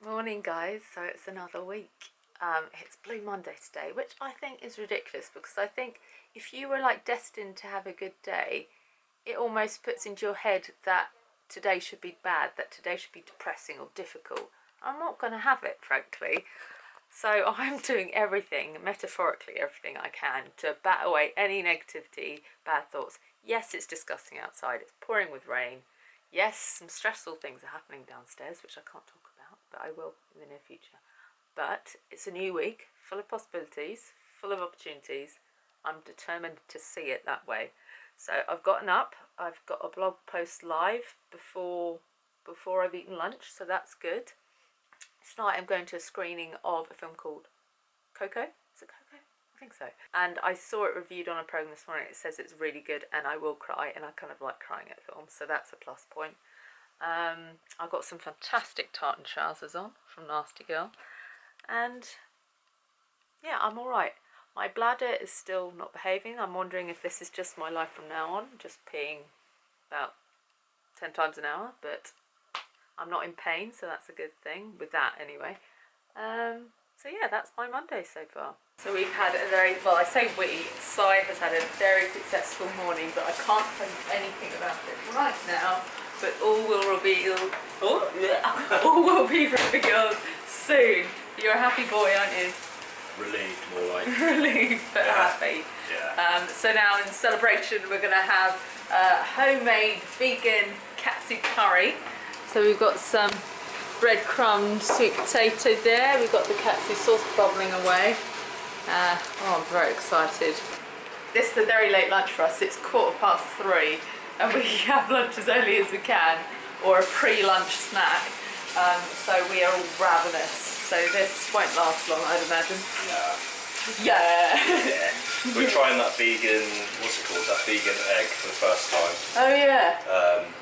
Morning guys, so it's another week. It's Blue Monday today, which I think is ridiculous because I think if you were like destined to have a good day, it almost puts into your head that today should be bad, that today should be depressing or difficult. I'm not going to have it, frankly. So I'm doing everything, metaphorically everything I can to bat away any negativity, bad thoughts. Yes, it's disgusting outside, it's pouring with rain. Yes, some stressful things are happening downstairs, which I can't talk about, but I will in the near future. But it's a new week, full of possibilities, full of opportunities. I'm determined to see it that way. So I've gotten up, I've got a blog post live before I've eaten lunch, so that's good. Tonight I'm going to a screening of a film called Coco. Is it Coco? I think so. And I saw it reviewed on a program this morning. It says it's really good and I will cry, and I kind of like crying at films, so that's a plus point. I've got some fantastic tartan trousers on from Nasty Girl, and yeah, I'm alright. My bladder is still not behaving. I'm wondering if this is just my life from now on, just peeing about 10 times an hour, but I'm not in pain, so that's a good thing with that anyway. So yeah, that's my Monday so far. So we've had a very, well, I say we, Sai has had a very successful morning, but I can't tell you anything about it right now, but all will be revealed soon. You're a happy boy, aren't you? Relieved, more like. Relieved, but happy. Yeah. So now in celebration, we're going to have homemade vegan katsu curry. So we've got some breadcrumbed sweet potato there. We've got the katsu sauce bubbling away. Oh, I'm very excited. This is a very late lunch for us. It's 3:15 and we have lunch as early as we can, or a pre-lunch snack. So we are all ravenous. So this won't last long, I'd imagine. Yeah. We're trying that vegan, what's it called? That vegan egg for the first time. Oh yeah.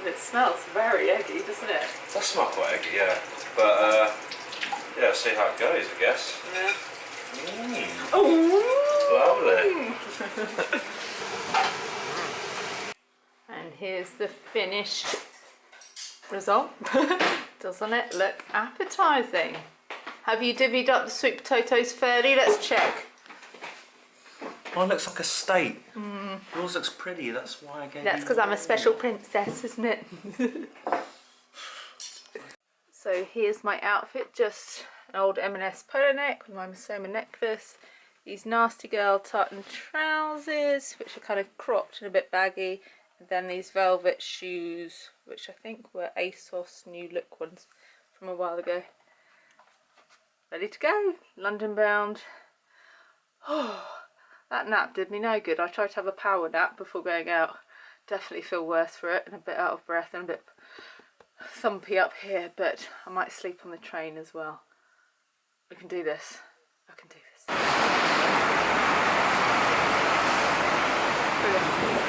It smells very eggy, doesn't it? It does smell quite eggy, yeah. But yeah, see how it goes, I guess. Yeah. Lovely. And here's the finished result. Doesn't it look appetizing? Have you divvied up the sweet potatoes fairly? Let's check. Mine looks like a steak. Yours looks pretty, that's why I gave That's because I'm a special princess, isn't it? So here's my outfit, just an old M&S polo neck with my Masoma necklace, these Nasty Girl tartan trousers, which are kind of cropped and a bit baggy, and then these velvet shoes, which I think were ASOS New Look ones from a while ago. Ready to go, London bound. Oh, that nap did me no good. I tried to have a power nap before going out. Definitely feel worse for it and a bit out of breath and a bit thumpy up here, but I might sleep on the train as well. We can do this. I can do this. Brilliant.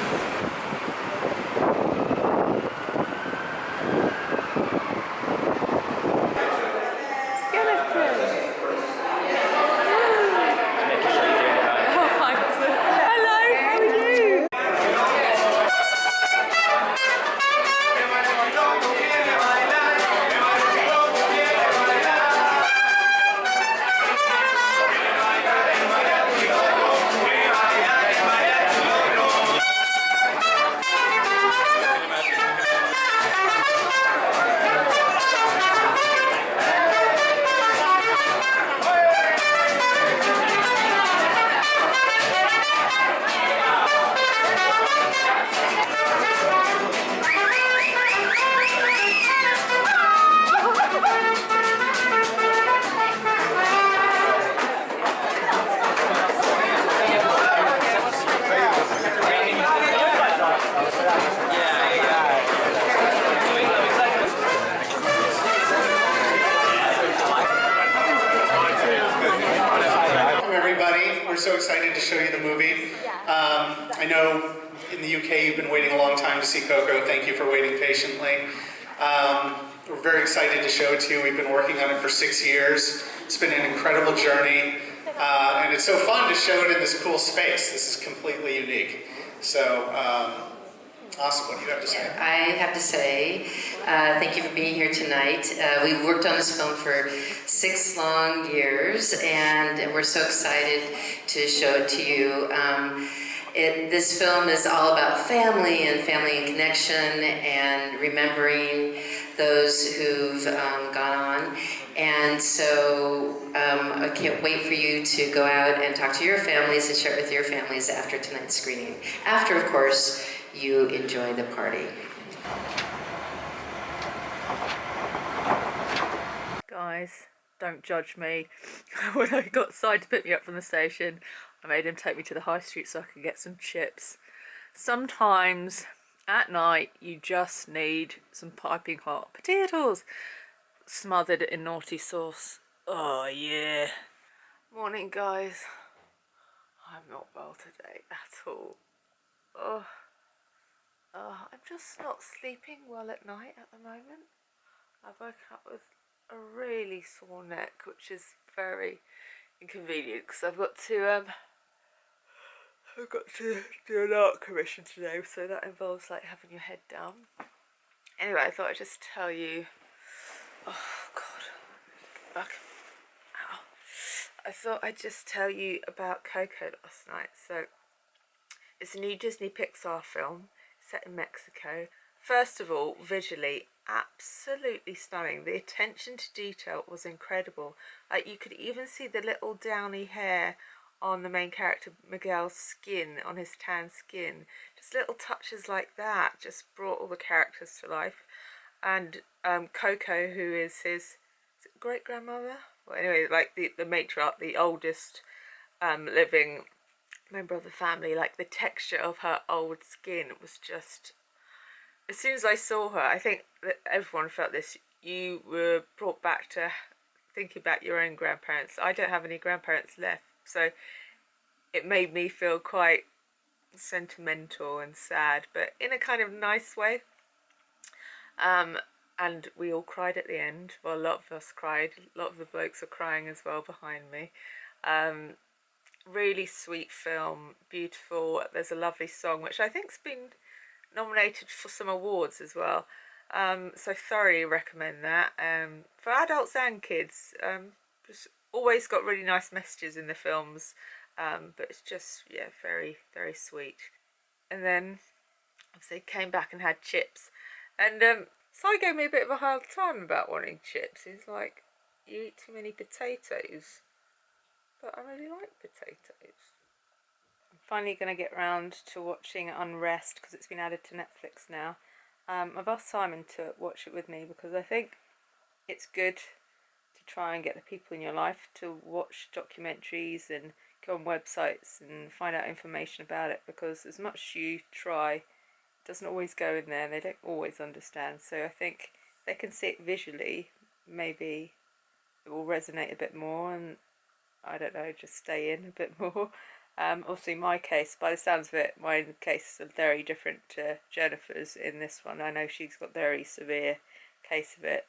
So excited to show you the movie. I know in the UK you've been waiting a long time to see Coco. Thank you for waiting patiently. We're very excited to show it to you. We've been working on it for 6 years. It's been an incredible journey. And it's so fun to show it in this cool space. This is completely unique. So, awesome. What do you have to say? I have to say Thank you for being here tonight. We've worked on this film for 6 long years, and we're so excited to show it to you. This film is all about family and connection and remembering those who've gone on. And so I can't wait for you to go out and talk to your families and share it with your families after tonight's screening. After, of course, you enjoy the party. Guys, don't judge me. When I got Si to pick me up from the station, I made him take me to the high street so I could get some chips. Sometimes at night you just need some piping hot potatoes smothered in naughty sauce. Oh yeah. Morning guys. I'm not well today at all. I'm just not sleeping well at night at the moment. I woke up with a really sore neck, which is very inconvenient because I've got to do an art commission today, so that involves like having your head down. Anyway, I thought I'd just tell you. Oh God, back. Ow. I thought I'd just tell you about Coco last night. So it's a new Disney Pixar film set in Mexico. First of all, visually, absolutely stunning. The attention to detail was incredible. Like, you could even see the little downy hair on the main character Miguel's skin, on his tan skin. Just little touches like that just brought all the characters to life. And Coco, who is his great-grandmother? Well, anyway, like the matriarch, the oldest living member of the family, like the texture of her old skin was just... As soon as I saw her, I think that everyone felt this. You were brought back to thinking about your own grandparents. I don't have any grandparents left, so it made me feel quite sentimental and sad, but in a kind of nice way. And we all cried at the end. Well, a lot of us cried. A lot of the blokes are crying as well behind me. Really sweet film, beautiful. There's a lovely song, which I think's been nominated for some awards as well. So thoroughly recommend that. For adults and kids. Just always got really nice messages in the films. But it's just, yeah, very, very sweet. And then, obviously, came back and had chips. And Si gave me a bit of a hard time about wanting chips. He's like, you eat too many potatoes. But I really like potatoes. I'm finally going to get round to watching Unrest because it's been added to Netflix now. I've asked Simon to watch it with me because I think it's good to try and get the people in your life to watch documentaries and go on websites and find out information about it, because as much as you try, it doesn't always go in there and they don't always understand. So I think if they can see it visually, maybe it will resonate a bit more and, I don't know, just stay in a bit more. Also in my case, by the sounds of it, my case is very different to Jennifer's in this one. I know she's got a very severe case of it.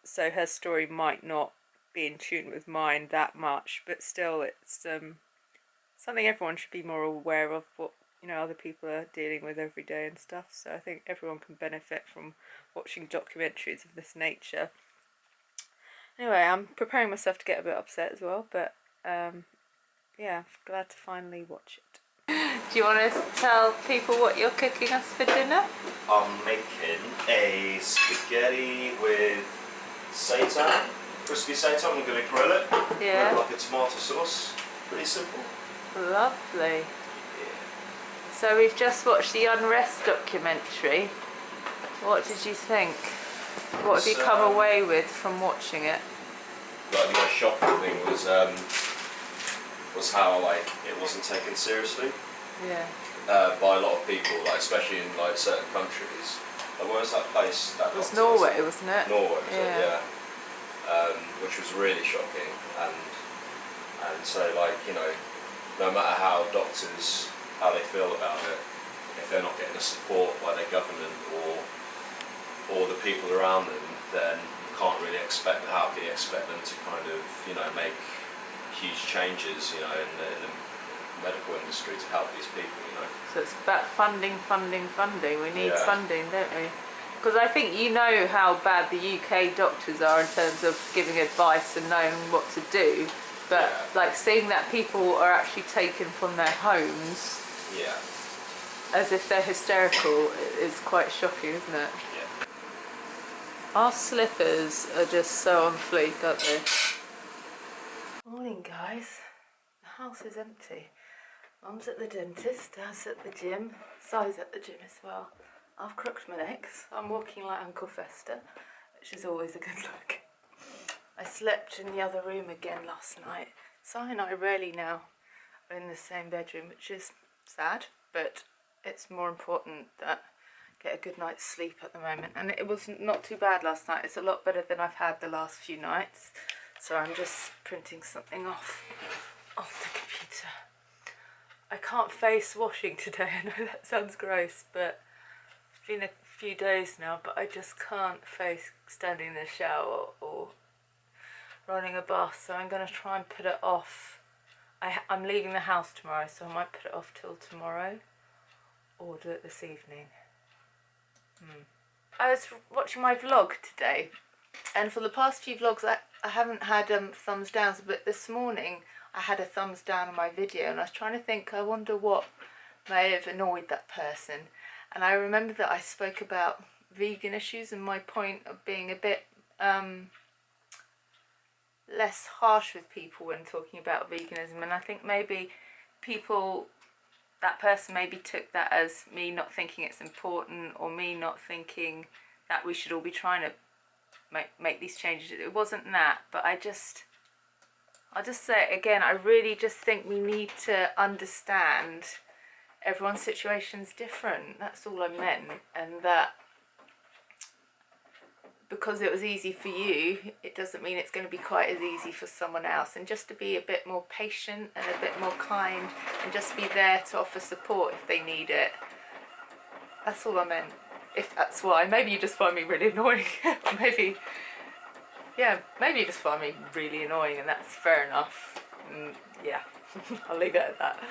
So her story might not be in tune with mine that much, but still it's something everyone should be more aware of, what, you know, other people are dealing with every day and stuff. So I think everyone can benefit from watching documentaries of this nature. Anyway, I'm preparing myself to get a bit upset as well, but yeah, glad to finally watch it. Do you want to tell people what you're cooking us for dinner? I'm making a spaghetti with seitan, crispy seitan. I'm going to grill it. Yeah. With like a tomato sauce. Pretty simple. Lovely. Yeah. So we've just watched the Unrest documentary. What did you think? What have you come away with from watching it? Like the most shocking thing was how like it wasn't taken seriously. Yeah. By a lot of people, like especially in like certain countries. Like, where was that place? That It was Norway, wasn't it? Norway, was it? Yeah. Which was really shocking, and so like, you know, no matter how doctors, how they feel about it, if they're not getting the support by their government or the people around them, then you can't really expect. How can you expect them to kind of, you know, make huge changes, you know, in the medical industry to help these people, you know? So it's about funding. We need funding, don't we? Because I think you know how bad the UK doctors are in terms of giving advice and knowing what to do, but like seeing that people are actually taken from their homes as if they're hysterical is quite shocking, isn't it? Yeah. Our slippers are just so on fleek, aren't they? Morning, guys. The house is empty. Mum's at the dentist, Dad's at the gym, Si's at the gym as well. I've crooked my legs. I'm walking like Uncle Fester, which is always a good look. I slept in the other room again last night. Si and I rarely now are in the same bedroom, which is sad, but it's more important that I get a good night's sleep at the moment. And it was not too bad last night. It's a lot better than I've had the last few nights. So I'm just printing something off the computer. I can't face washing today. I know that sounds gross, but it's been a few days now, but I just can't face standing in the shower or running a bath, so I'm going to try and put it off. I'm leaving the house tomorrow, so I might put it off till tomorrow or do it this evening. I was watching my vlog today, and for the past few vlogs I haven't had thumbs downs, but this morning I had a thumbs down on my video, and I was trying to think, I wonder what may have annoyed that person. And I remember that I spoke about vegan issues and my point of being a bit less harsh with people when talking about veganism, and I think maybe that person maybe took that as me not thinking it's important, or me not thinking that we should all be trying to make these changes. It wasn't that, but I'll just say it again, I really just think we need to understand everyone's situation's different. That's all I meant. And that because it was easy for you, it doesn't mean it's going to be quite as easy for someone else. And just to be a bit more patient and a bit more kind, and just be there to offer support if they need it. That's all I meant. If that's why. Maybe you just find me really annoying. Maybe you just find me really annoying, and that's fair enough. Yeah, I'll leave it at that.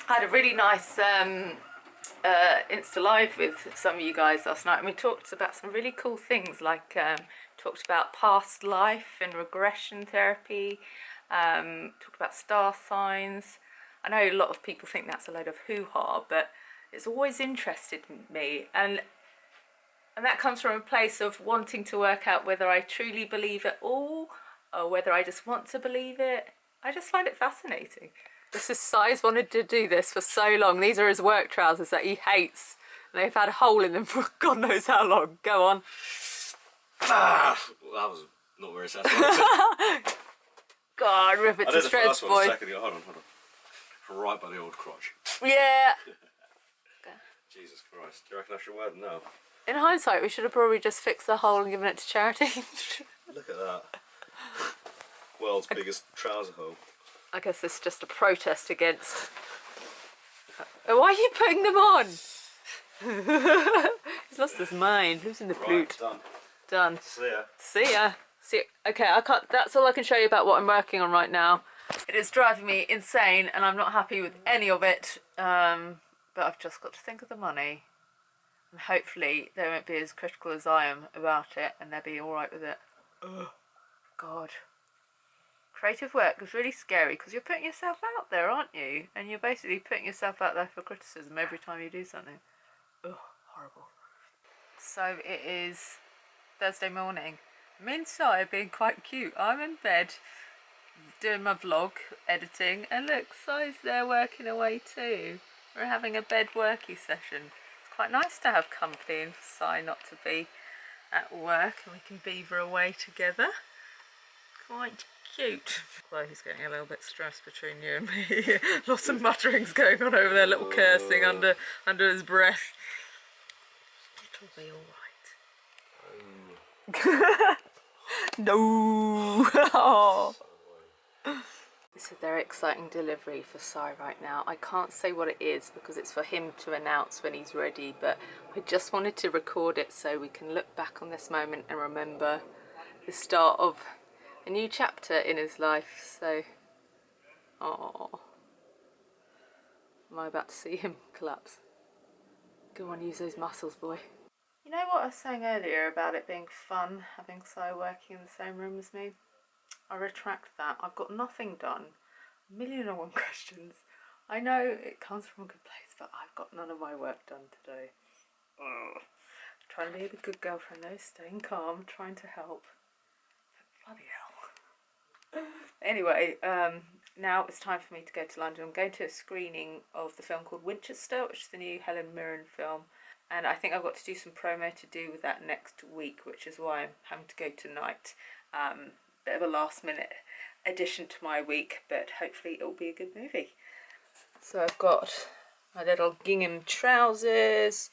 I had a really nice Insta Live with some of you guys last night, and we talked about some really cool things, like talked about past life and regression therapy, talked about star signs. I know a lot of people think that's a load of hoo-ha, but it's always interested me, and that comes from a place of wanting to work out whether I truly believe it all, or whether I just want to believe it. I just find it fascinating. This is Si's wanted to do this for so long. These are his work trousers that he hates. They've had a hole in them for God knows how long. Go on. Well, that was not very satisfying. God, rip it to shreds, boy. Hold on. Right by the old crotch. Yeah. Jesus Christ. Do you reckon I should wear them now? In hindsight, we should have probably just fixed the hole and given it to charity. Look at that. World's biggest trouser hole. I guess this is just a protest against... Why are you putting them on? He's lost his mind. Who's in the flute? Done. See ya. Okay, I can't. That's all I can show you about what I'm working on right now. It is driving me insane, and I'm not happy with any of it. But I've just got to think of the money, and hopefully they won't be as critical as I am about it, and they'll be all right with it. Ugh. God. Creative work is really scary because you're putting yourself out there, aren't you? And you're basically putting yourself out there for criticism every time you do something. Ugh, horrible. So it is Thursday morning. Me and Si are being quite cute. I'm in bed doing my vlog, editing, and look, Si's there working away too. We're having a bed worky session. It's quite nice to have company and for Si not to be at work, and we can beaver away together. Quite cute. Chloe's getting a little bit stressed between you and me. Lots of mutterings going on over there, little cursing under his breath. It'll be alright. No! Oh. This is their exciting delivery for Si right now. I can't say what it is because it's for him to announce when he's ready, but I just wanted to record it so we can look back on this moment and remember the start of a new chapter in his life. So, oh, am I about to see him collapse? Go on, use those muscles, boy. You know what I was saying earlier about it being fun having Si working in the same room as me? I retract that. I've got nothing done. 1,000,001 questions. I know it comes from a good place, but I've got none of my work done today. Ugh. Trying to be a good girlfriend though, staying calm, trying to help. Bloody hell. Anyway, now it's time for me to go to London. I'm going to a screening of the film called Winchester, which is the new Helen Mirren film. And I think I've got to do some promo to do with that next week, which is why I'm having to go tonight. Bit of a last minute addition to my week, but hopefully it'll be a good movie. So I've got my little gingham trousers,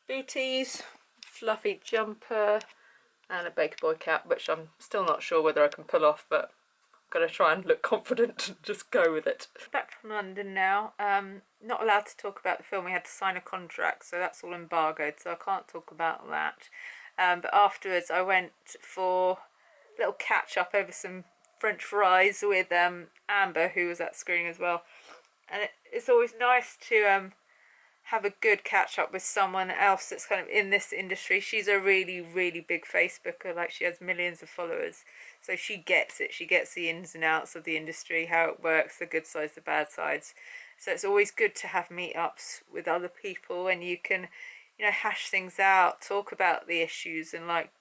booties, fluffy jumper, and a baker boy cap, which I'm still not sure whether I can pull off, but I'm going to try and look confident and just go with it. Back from London now. Not allowed to talk about the film. We had to sign a contract, so that's all embargoed, so I can't talk about that. But afterwards I went for a little catch up over some French fries with Amber, who was at the screening as well. And it's always nice to have a good catch up with someone else that's kind of in this industry. She's a really, really big Facebooker. Like, she has millions of followers, so she gets it. She gets the ins and outs of the industry, how it works, the good sides, the bad sides. So it's always good to have meetups with other people, and you can, you know, hash things out, talk about the issues, and like,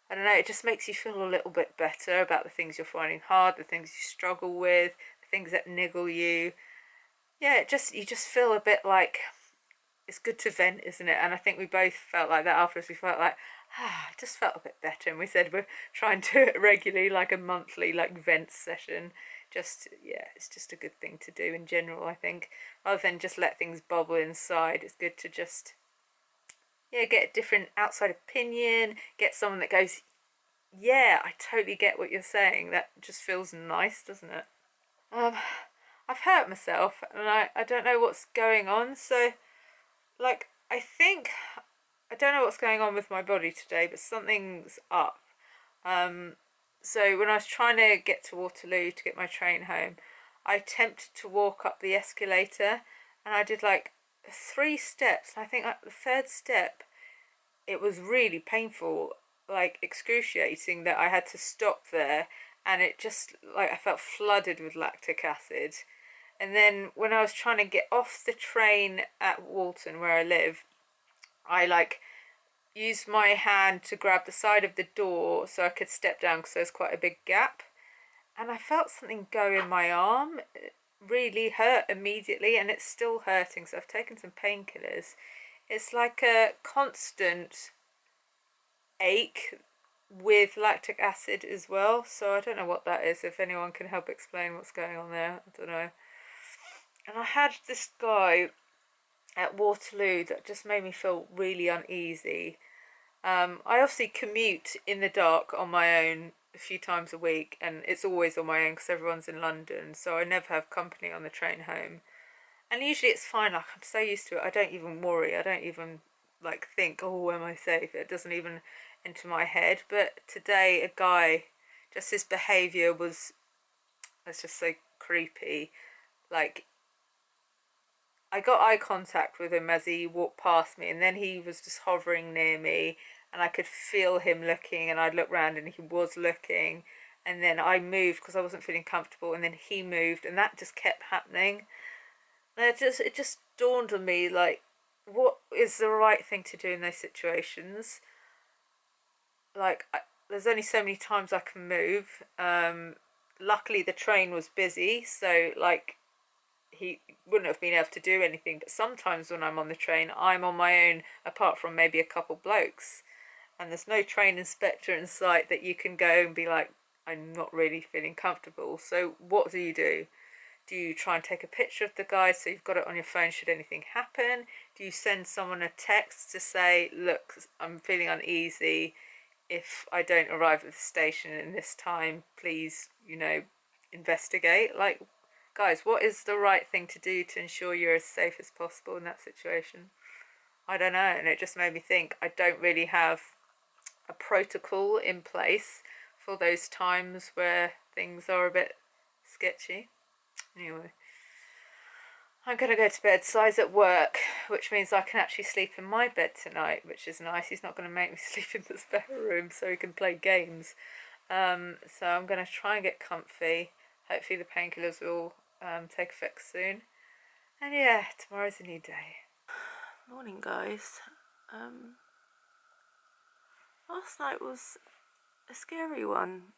I don't know, it just makes you feel a little bit better about the things you're finding hard, the things you struggle with, the things that niggle you. Yeah, you just feel a bit like, it's good to vent, isn't it? And I think we both felt like that afterwards. We felt like, it just felt a bit better. And we said we're trying to do it regularly, like a monthly, like, vent session. Just, yeah, it's just a good thing to do in general, I think. Rather than just let things bubble inside, it's good to just, yeah, get a different outside opinion, get someone that goes, yeah, I totally get what you're saying. That just feels nice, doesn't it? I've hurt myself, and I don't know what's going on, so, like, I don't know what's going on with my body today, but something's up. So when I was trying to get to Waterloo to get my train home, I attempted to walk up the escalator, and I did like 3 steps. I think at the 3rd step, it was really painful, like excruciating, that I had to stop there, and it just, like, I felt flooded with lactic acid. And then when I was trying to get off the train at Walton, where I live, I like used my hand to grab the side of the door so I could step down, because there's quite a big gap, and I felt something go in my arm. It really hurt immediately, and it's still hurting, so I've taken some painkillers. It's like a constant ache with lactic acid as well, so I don't know what that is. If anyone can help explain what's going on there, I don't know. And I had this guy at Waterloo that just made me feel really uneasy. I obviously commute in the dark on my own a few times a week, and it's always on my own because everyone's in London, so I never have company on the train home. And usually it's fine, like, I'm so used to it, I don't even worry, I don't even like think, oh, am I safe? It doesn't even enter my head. But today, a guy, just his behaviour was, let's just say, creepy. Like, I got eye contact with him as he walked past me, and then he was just hovering near me, and I could feel him looking, and I'd look round and he was looking, and then I moved because I wasn't feeling comfortable, and then he moved, and that just kept happening. And it just dawned on me, like, what is the right thing to do in those situations? Like, there's only so many times I can move. Luckily the train was busy, so like, he wouldn't have been able to do anything. But sometimes when I'm on the train, I'm on my own, apart from maybe a couple blokes, and there's no train inspector in sight that you can go and be like, I'm not really feeling comfortable. So what do you do? Do you try and take a picture of the guy so you've got it on your phone should anything happen? Do you send someone a text to say, look, I'm feeling uneasy, if I don't arrive at the station in this time, please, you know, investigate? Like, guys, what is the right thing to do to ensure you're as safe as possible in that situation? I don't know, and it just made me think, I don't really have a protocol in place for those times where things are a bit sketchy. Anyway, I'm going to go to bed. Si's at work, which means I can actually sleep in my bed tonight, which is nice. He's not going to make me sleep in the spare room so he can play games. So I'm going to try and get comfy. Hopefully the painkillers will take effect soon. And yeah, tomorrow's a new day. Morning, guys. Last night was a scary one.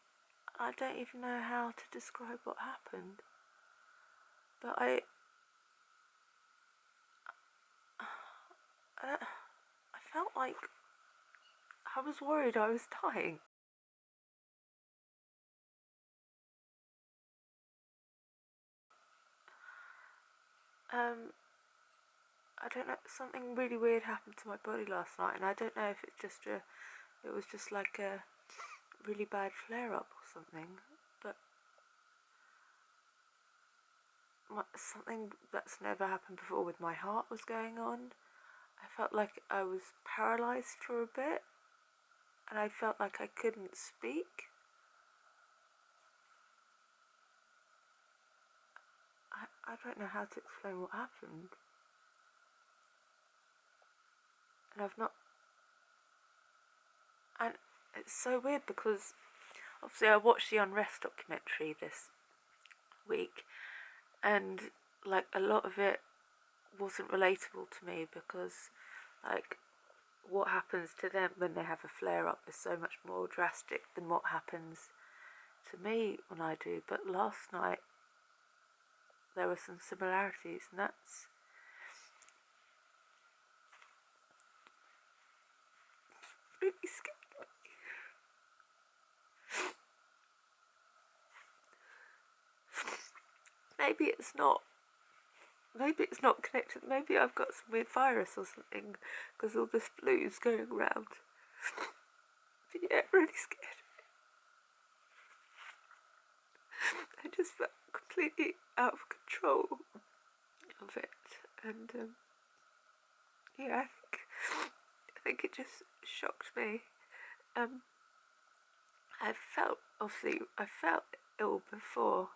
I don't even know how to describe what happened. But I felt like I was worried I was dying. I don't know, something really weird happened to my body last night, and I don't know if it's just it was just like a really bad flare-up or something, but something that's never happened before with my heart was going on. I felt like I was paralysed for a bit, and I felt like I couldn't speak. I don't know how to explain what happened. And it's so weird because obviously I watched the Unrest documentary this week, and like a lot of it wasn't relatable to me because like what happens to them when they have a flare-up is so much more drastic than what happens to me when I do. But last night there were some similarities, and that's really scared me. Maybe it's not connected. Maybe I've got some weird virus or something because all this flu's going around. But yeah, really scared. I just felt completely out of control of it, and yeah, I think it just shocked me. I felt ill before,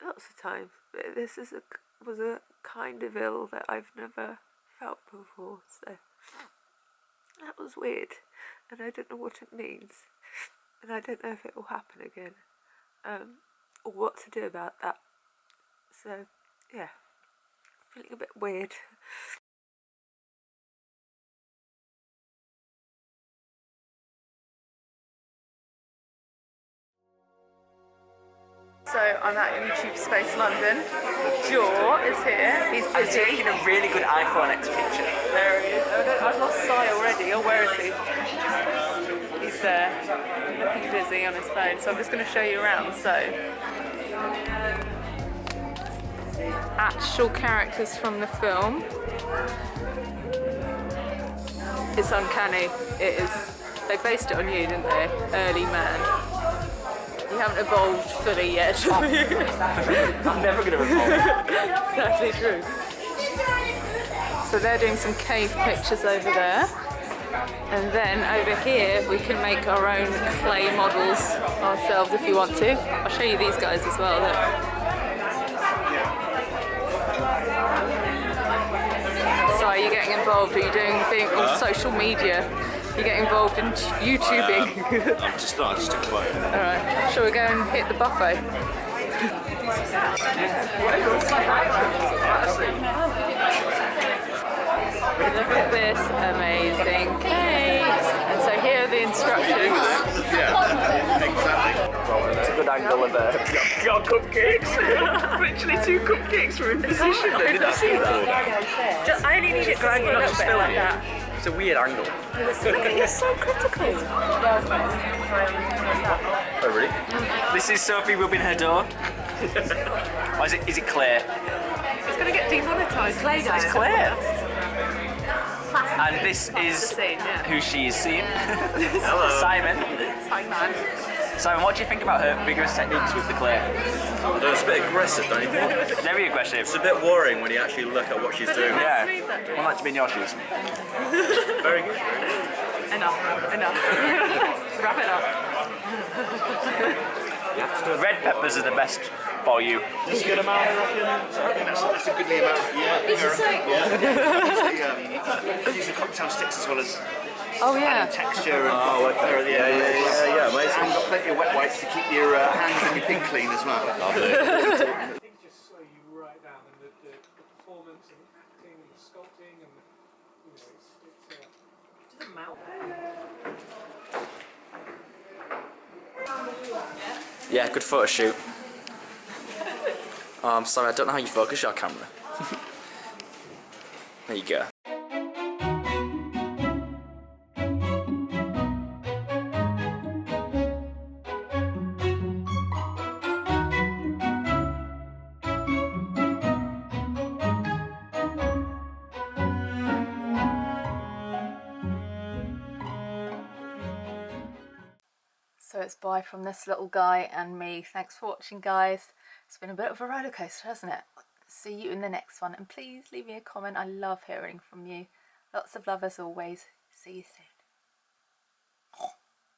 lots of times, but this was a kind of ill that I've never felt before, so that was weird, and I don't know what it means, and I don't know if it will happen again, or what to do about that. So yeah, feeling a bit weird. So I'm at YouTube Space London. Jaw is here. He's busy. I'm taking a really good iPhone X picture. There he is. I've lost Si already. Oh, where is he? He's there, looking busy on his phone. So I'm just going to show you around. So, actual characters from the film. It's uncanny. It is. They based it on you, didn't they? Early man. You haven't evolved fully yet. I'm never going to evolve. Exactly true. So they're doing some cave pictures over there. And then over here we can make our own clay models ourselves if you want to. I'll show you these guys as well. Look. So are you getting involved? Are you doing on social media? You get involved in YouTubing? I'm just not, just a quote. Alright, shall we go and hit the buffet? Look at this amazing cakes. And so here are the instructions. Yeah, exactly. It's a good angle of your cupcakes. Literally 2 cupcakes were in position. Did you see that? I only need it going a little bit like that. It's a weird angle. You're so critical. Oh really? This is Sophie rubbing her door. Or is it Claire? It's going to get demonetised. It's Claire. And this is Scene, yeah. who she is seeing. Hello. Simon. Simon, what do you think about her vigorous techniques with the clay? It's a bit aggressive, don't you think? Very aggressive. It's a bit worrying when you actually look at what she's doing. Yeah. I'd like to be in your shoes. Very good. Enough. Wrap it up. Red peppers are the best for you. Is a good amount, I reckon. I think that's a goodly amount. Yeah. This is so Use the cocktail sticks as well as Oh yeah. texture and yeah, amazing. And you've got plenty of wet wipes to keep your hands and your pig clean as well. Things just slow you right down, and the performance and the acting and the sculpting and Yeah, good photo shoot. Oh, I'm sorry, I don't know how you focus your camera. There you go. So it's bye from this little guy and me. Thanks for watching, guys. It's been a bit of a roller coaster, hasn't it? See you in the next one, and please leave me a comment. I love hearing from you. Lots of love as always. See you soon.